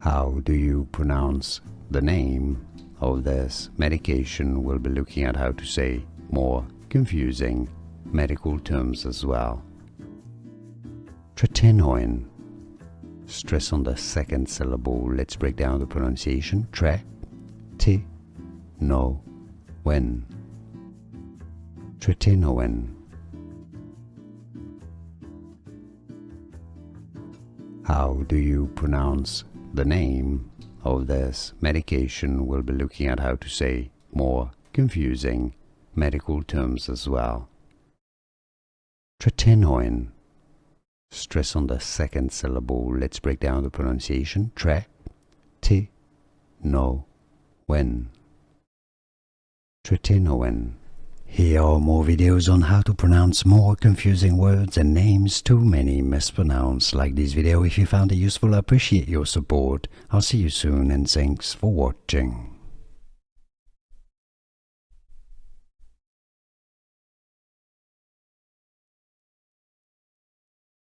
How do you pronounce the name of this medication? We'll be looking at how to say more confusing medical terms as well. Tretinoin. Stress on the second syllable. Let's break down the pronunciation. Tretinoin. Tretinoin. How do you pronounce the name of this medication? We'll be looking at how to say more confusing medical terms as well. Tretinoin. Stress on the second syllable. Let's break down the pronunciation. Tretinoin. Tretinoin. Here are more videos on how to pronounce more confusing words and names too many mispronounced. Like this video if you found it useful. I appreciate your support. I'll see you soon and thanks for watching.